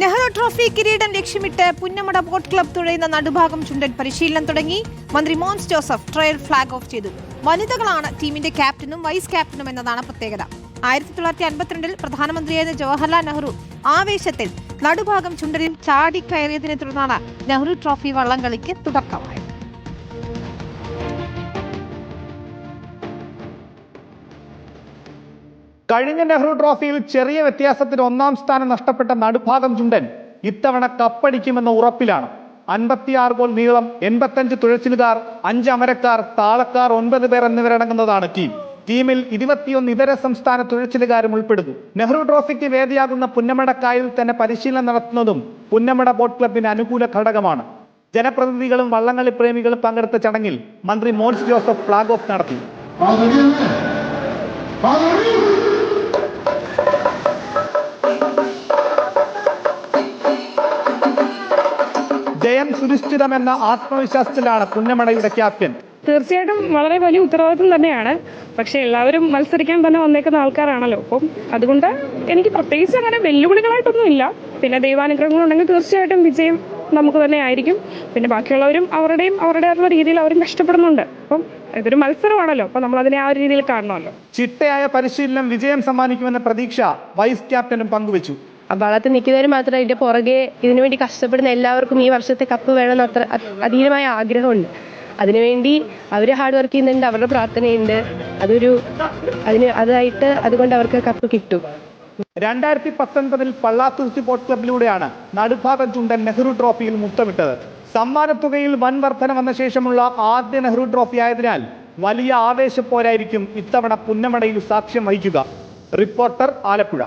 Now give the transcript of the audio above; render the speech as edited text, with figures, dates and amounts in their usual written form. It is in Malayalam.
നെഹ്റു ട്രോഫി കിരീടം ലക്ഷ്യമിട്ട് പുന്നമട ബോട്ട് ക്ലബ് തുഴയുന്ന നടുഭാഗം ചുണ്ടൻ പരിശീലനം തുടങ്ങി. മന്ത്രി Mons Joseph trial flag off ചെയ്തു. വനിതകളാണ് ടീമിന്റെ ക്യാപ്റ്റനും വൈസ് ക്യാപ്റ്റനും എന്നതാണ് പ്രത്യേകത. 1952 പ്രധാനമന്ത്രിയായിരുന്ന ജവഹർലാൽ നെഹ്റു ആവേശത്തിൽ നടുഭാഗം ചുണ്ടനിൽ ചാടിക്കയറിയതിനെ തുടർന്നാണ് നെഹ്റു ട്രോഫി വള്ളംകളിക്ക് തുടക്കമായത്. കഴിഞ്ഞ നെഹ്റു ട്രോഫിയിൽ ചെറിയ വ്യത്യാസത്തിന് ഒന്നാം സ്ഥാനം നഷ്ടപ്പെട്ട നടുഭാഗം ചുണ്ടൻ ഇത്തവണ കപ്പടിക്കുമെന്ന ഉറപ്പിലാണ്. 56 ഗോൾ നീളം, 85 തുഴച്ചിലുകാർ, 5 അമരക്കാർ, താളക്കാർ 9 പേർ എന്നിവരടങ്ങുന്നതാണ് ടീമിൽ 21 ഇതര സംസ്ഥാന തുഴച്ചിലുകാരും ഉൾപ്പെടുന്നു. നെഹ്റു ട്രോഫിക്ക് വേദിയാകുന്ന പുന്നമടക്കായൽ തന്നെ പരിശീലനം നടത്തുന്നതും പുന്നമട ബോട്ട് ക്ലബിന് അനുകൂല ഘടകമാണ്. ജനപ്രതിനിധികളും വള്ളംകളി പ്രേമികളും പങ്കെടുത്ത ചടങ്ങിൽ മന്ത്രി മോൻസ് ജോസഫ് ഫ്ലാഗ് ഓഫ് നടത്തി. ജയം സുനിശ്ചിതമെന്ന ആത്മവിശ്വാസത്തിലാണ് പുന്നമടയുടെ ക്യാപ്റ്റൻ. തീർച്ചയായിട്ടും വളരെ വലിയ ഉത്തരവാദിത്വം തന്നെയാണ്. പക്ഷെ എല്ലാവരും മത്സരിക്കാൻ തന്നെ വന്നേക്കുന്ന ആൾക്കാരാണല്ലോ. അപ്പം അതുകൊണ്ട് എനിക്ക് പ്രത്യേകിച്ച് അങ്ങനെ വെല്ലുവിളികളായിട്ടൊന്നും ഇല്ല. പിന്നെ ദൈവാനുഗ്രഹങ്ങളുണ്ടെങ്കിൽ തീർച്ചയായിട്ടും വിജയം നമുക്ക് തന്നെ ആയിരിക്കും. പിന്നെ ബാക്കിയുള്ളവരും അവരുടേതായിട്ടുള്ള രീതിയിൽ അവരും കഷ്ടപ്പെടുന്നുണ്ട്. അപ്പം ഇതൊരു മത്സരമാണല്ലോ. അപ്പം നമ്മൾ അതിനെ ആ ഒരു രീതിയിൽ കാണണമല്ലോ. ചിട്ടയായ പരിശീലനം വിജയം സമ്മാനിക്കുമെന്ന പ്രതീക്ഷ വൈസ് ക്യാപ്റ്റനും പങ്കുവച്ചു. ഭാഗത്ത് നിൽക്കുന്നവർ മാത്രമല്ല, ഇതിന്റെ പുറകെ ഇതിനുവേണ്ടി കഷ്ടപ്പെടുന്ന എല്ലാവർക്കും ഈ വർഷത്തെ കപ്പ് വേണമെന്ന് അത്ര അധീനമായ ആഗ്രഹമുണ്ട്. അതിനുവേണ്ടി അവർ ഹാർഡ് വർക്ക് ചെയ്യുന്നുണ്ട്, അവരുടെ പ്രാർത്ഥനയുണ്ട്. അതുകൊണ്ട് അവർക്ക് കപ്പ് കിട്ടും. 2019 പള്ളാത്തുരുത്തി ബോട്ട് ക്ലബിലൂടെയാണ് നടുഭാഗം ചുണ്ടൻ നെഹ്റു ട്രോഫിയിൽ മുത്തമിട്ടത്. സമ്മാനത്തുകയിൽ വൻ വർധന വന്ന ശേഷമുള്ള ആദ്യ നെഹ്റു ട്രോഫി ആയതിനാൽ വലിയ ആവേശപ്പോരായിരിക്കും ഇത്തവണ പുന്നമടയിൽ സാക്ഷ്യം വഹിക്കുക. റിപ്പോർട്ടർ, ആലപ്പുഴ.